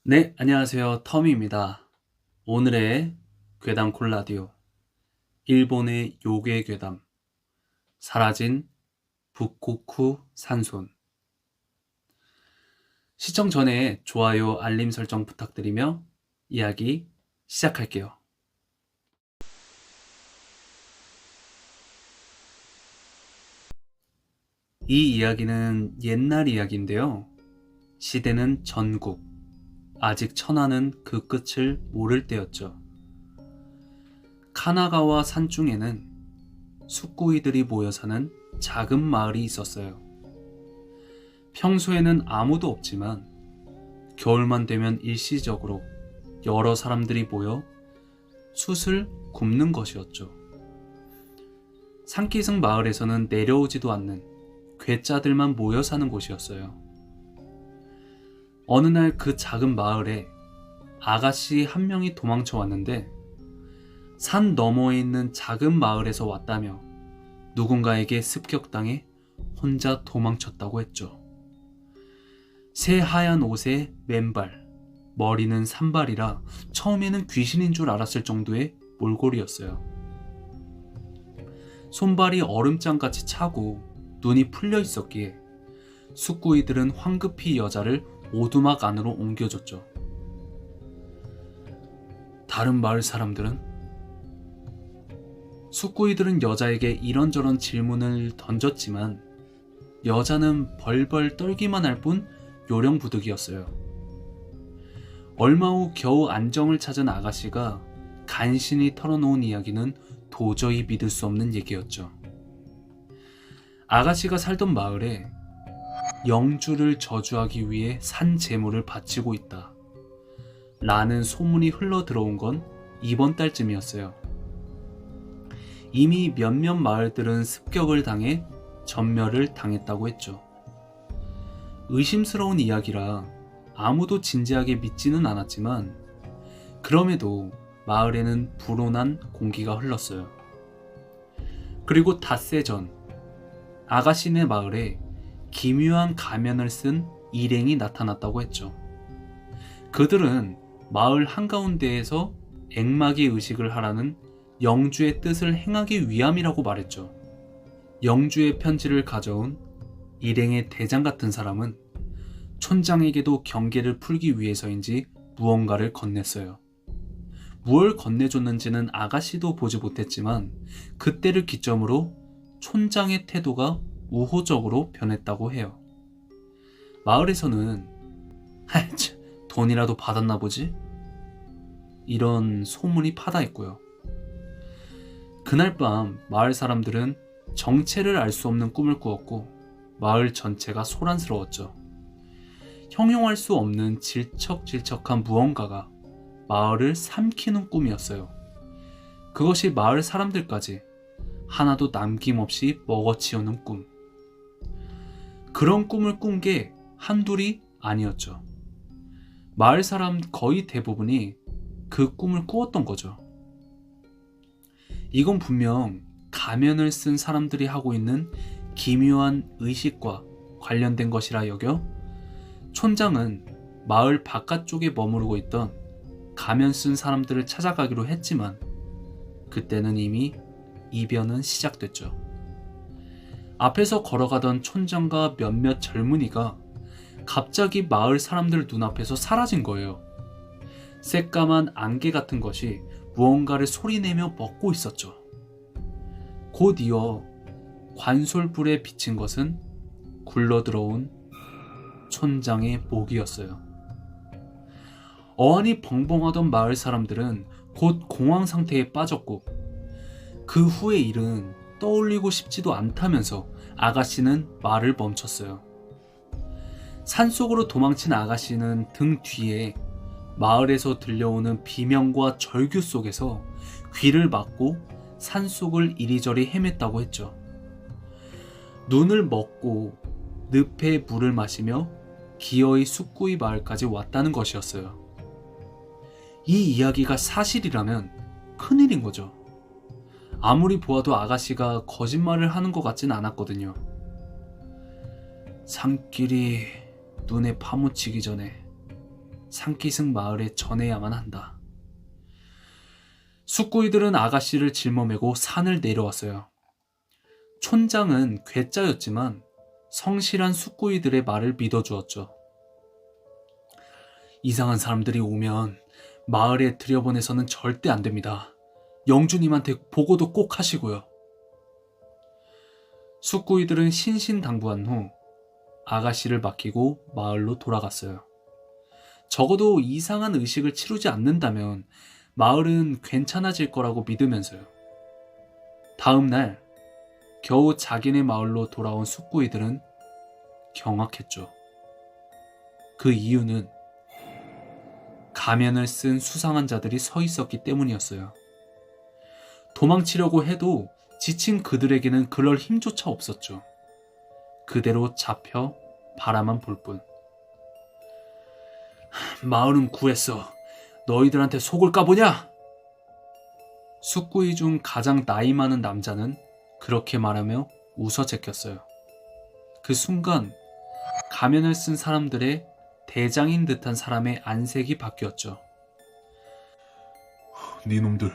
네, 안녕하세요. 터미입니다. 오늘의 괴담 콜라디오, 일본의 요괴 괴담, 사라진 북코쿠 산손. 시청 전에 좋아요, 알림 설정 부탁드리며 이야기 시작할게요. 이 이야기는 옛날 이야기인데요. 시대는 전국, 아직 천하는 그 끝을 모를 때였죠. 카나가와 산중에는 숙고이들이 모여 사는 작은 마을이 있었어요. 평소에는 아무도 없지만 겨울만 되면 일시적으로 여러 사람들이 모여 숯을 굽는 것이었죠. 산기슭 마을에서는 내려오지도 않는 괴짜들만 모여 사는 곳이었어요. 어느 날 그 작은 마을에 아가씨 한 명이 도망쳐 왔는데 산 너머에 있는 작은 마을에서 왔다며 누군가에게 습격당해 혼자 도망쳤다고 했죠. 새하얀 옷에 맨발, 머리는 산발이라 처음에는 귀신인 줄 알았을 정도의 몰골이었어요. 손발이 얼음장같이 차고 눈이 풀려 있었기에 숙구이들은 황급히 여자를 오두막 안으로 옮겨줬죠. 다른 마을 사람들은? 숙구이들은 여자에게 이런저런 질문을 던졌지만 여자는 벌벌 떨기만 할 뿐 요령부득이었어요. 얼마 후 겨우 안정을 찾은 아가씨가 간신히 털어놓은 이야기는 도저히 믿을 수 없는 얘기였죠. 아가씨가 살던 마을에 영주를 저주하기 위해 산 재물을 바치고 있다 라는 소문이 흘러 들어온 건 이번 달쯤이었어요. 이미 몇몇 마을들은 습격을 당해 전멸을 당했다고 했죠. 의심스러운 이야기라 아무도 진지하게 믿지는 않았지만 그럼에도 마을에는 불온한 공기가 흘렀어요. 그리고 닷새 전 아가씨네 마을에 기묘한 가면을 쓴 일행이 나타났다고 했죠. 그들은 마을 한가운데에서 액막이 의식을 하라는 영주의 뜻을 행하기 위함이라고 말했죠. 영주의 편지를 가져온 일행의 대장 같은 사람은 촌장에게도 경계를 풀기 위해서인지 무언가를 건넸어요. 무얼 건네줬는지는 아가씨도 보지 못했지만 그때를 기점으로 촌장의 태도가 우호적으로 변했다고 해요. 마을에서는 돈이라도 받았나 보지? 이런 소문이 파다했고요. 그날 밤 마을 사람들은 정체를 알 수 없는 꿈을 꾸었고 마을 전체가 소란스러웠죠. 형용할 수 없는 질척질척한 무언가가 마을을 삼키는 꿈이었어요. 그것이 마을 사람들까지 하나도 남김없이 먹어치우는 꿈. 그런 꿈을 꾼 게 한둘이 아니었죠. 마을 사람 거의 대부분이 그 꿈을 꾸었던 거죠. 이건 분명 가면을 쓴 사람들이 하고 있는 기묘한 의식과 관련된 것이라 여겨 촌장은 마을 바깥쪽에 머무르고 있던 가면 쓴 사람들을 찾아가기로 했지만 그때는 이미 이변은 시작됐죠. 앞에서 걸어가던 촌장과 몇몇 젊은이가 갑자기 마을 사람들 눈앞에서 사라진 거예요. 새까만 안개 같은 것이 무언가를 소리내며 먹고 있었죠. 곧 이어 관솔불에 비친 것은 굴러들어온 촌장의 목이었어요. 어안이 벙벙하던 마을 사람들은 곧 공황 상태에 빠졌고 그 후의 일은 떠올리고 싶지도 않다면서 아가씨는 말을 멈췄어요. 산속으로 도망친 아가씨는 등 뒤에 마을에서 들려오는 비명과 절규 속에서 귀를 막고 산속을 이리저리 헤맸다고 했죠. 눈을 먹고 늪에 물을 마시며 기어이 숙구이 마을까지 왔다는 것이었어요. 이 이야기가 사실이라면 큰일인 거죠. 아무리 보아도 아가씨가 거짓말을 하는 것 같진 않았거든요. 산길이 눈에 파묻히기 전에 산기슭 마을에 전해야만 한다. 숙고이들은 아가씨를 짊어매고 산을 내려왔어요. 촌장은 괴짜였지만 성실한 숙고이들의 말을 믿어주었죠. 이상한 사람들이 오면 마을에 들여보내서는 절대 안 됩니다. 영주님한테 보고도 꼭 하시고요. 숙고이들은 신신당부한 후 아가씨를 맡기고 마을로 돌아갔어요. 적어도 이상한 의식을 치르지 않는다면 마을은 괜찮아질 거라고 믿으면서요. 다음 날 겨우 자기네 마을로 돌아온 숙고이들은 경악했죠. 그 이유는 가면을 쓴 수상한 자들이 서 있었기 때문이었어요. 도망치려고 해도 지친 그들에게는 그럴 힘조차 없었죠. 그대로 잡혀 바라만 볼 뿐. 마을은 구했어. 너희들한테 속을 까보냐? 숙구이 중 가장 나이 많은 남자는 그렇게 말하며 웃어 제꼈어요. 그 순간 가면을 쓴 사람들의 대장인 듯한 사람의 안색이 바뀌었죠. 니놈들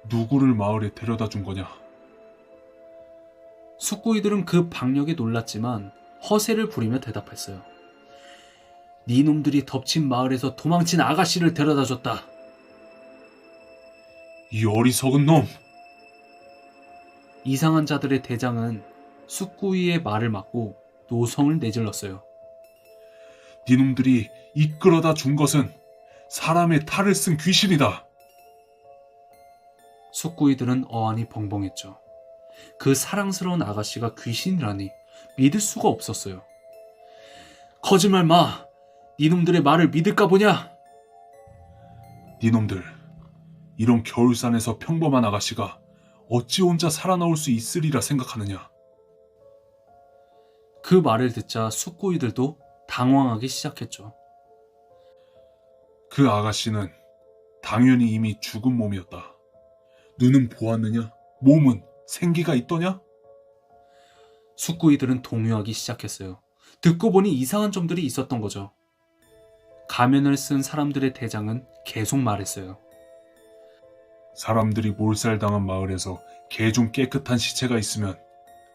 누구를 마을에 데려다 준 거냐? 숙구이들은 그 박력에 놀랐지만 허세를 부리며 대답했어요. 네 놈들이 덮친 마을에서 도망친 아가씨를 데려다 줬다. 이 어리석은 놈! 이상한 자들의 대장은 숙구이의 말을 막고 노성을 내질렀어요. 니놈들이 이끌어다 준 것은 사람의 탈을 쓴 귀신이다. 숙구이들은 어안이 벙벙했죠. 그 사랑스러운 아가씨가 귀신이라니 믿을 수가 없었어요. 거짓말 마! 니놈들의 말을 믿을까 보냐? 니놈들 이런 겨울산에서 평범한 아가씨가 어찌 혼자 살아나올 수 있으리라 생각하느냐? 그 말을 듣자 숙구이들도 당황하기 시작했죠. 그 아가씨는 당연히 이미 죽은 몸이었다. 눈은 보았느냐? 몸은 생기가 있더냐? 숙구이들은 동요하기 시작했어요. 듣고 보니 이상한 점들이 있었던 거죠. 가면을 쓴 사람들의 대장은 계속 말했어요. 사람들이 몰살당한 마을에서 개 중 깨끗한 시체가 있으면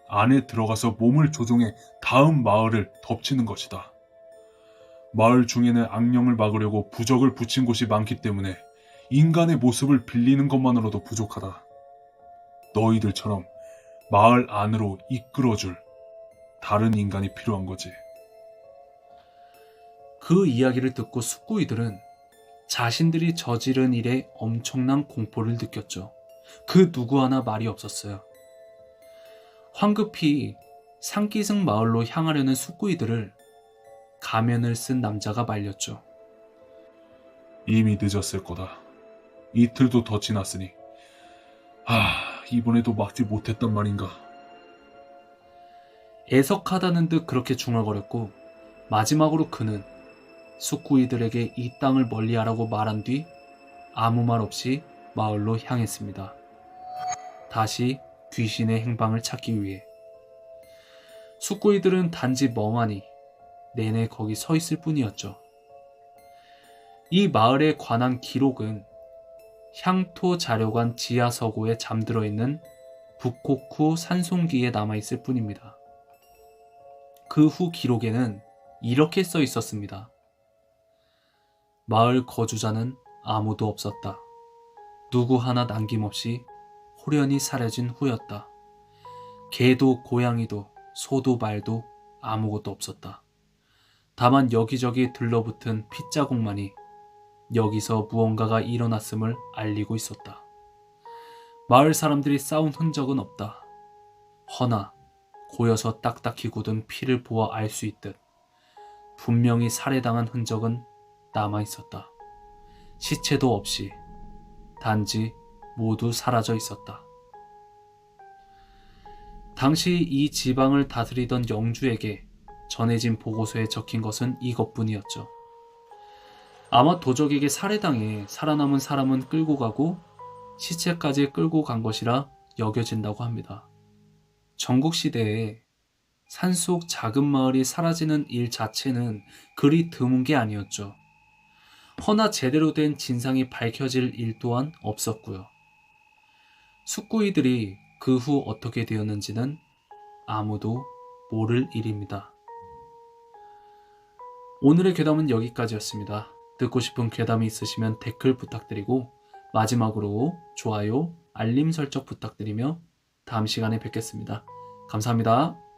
안에 들어가서 몸을 조종해 다음 마을을 덮치는 것이다. 마을 중에는 악령을 막으려고 부적을 붙인 곳이 많기 때문에 인간의 모습을 빌리는 것만으로도 부족하다. 너희들처럼 마을 안으로 이끌어줄 다른 인간이 필요한 거지. 그 이야기를 듣고 숙구이들은 자신들이 저지른 일에 엄청난 공포를 느꼈죠. 그 누구 하나 말이 없었어요. 황급히 산기슭 마을로 향하려는 숙구이들을 가면을 쓴 남자가 말렸죠. 이미 늦었을 거다. 이틀도 더 지났으니. 이번에도 막지 못했단 말인가. 애석하다는 듯 그렇게 중얼거렸고 마지막으로 그는 숙구이들에게 이 땅을 멀리하라고 말한 뒤 아무 말 없이 마을로 향했습니다. 다시 귀신의 행방을 찾기 위해. 숙구이들은 단지 멍하니 내내 거기 서 있을 뿐이었죠. 이 마을에 관한 기록은 향토 자료관 지하서고에 잠들어 있는 북코쿠 산송기에 남아있을 뿐입니다. 그 후 기록에는 이렇게 써 있었습니다. 마을 거주자는 아무도 없었다. 누구 하나 남김없이 홀연히 사라진 후였다. 개도 고양이도 소도 말도 아무것도 없었다. 다만 여기저기 들러붙은 핏자국만이 여기서 무언가가 일어났음을 알리고 있었다. 마을 사람들이 싸운 흔적은 없다. 허나 고여서 딱딱히 굳은 피를 보아 알 수 있듯 분명히 살해당한 흔적은 남아있었다. 시체도 없이 단지 모두 사라져 있었다. 당시 이 지방을 다스리던 영주에게 전해진 보고서에 적힌 것은 이것뿐이었죠. 아마 도적에게 살해당해 살아남은 사람은 끌고 가고 시체까지 끌고 간 것이라 여겨진다고 합니다. 전국시대에 산속 작은 마을이 사라지는 일 자체는 그리 드문 게 아니었죠. 허나 제대로 된 진상이 밝혀질 일 또한 없었고요. 숙구이들이 그 후 어떻게 되었는지는 아무도 모를 일입니다. 오늘의 괴담은 여기까지였습니다. 듣고 싶은 괴담이 있으시면 댓글 부탁드리고 마지막으로 좋아요, 알림 설정 부탁드리며 다음 시간에 뵙겠습니다. 감사합니다.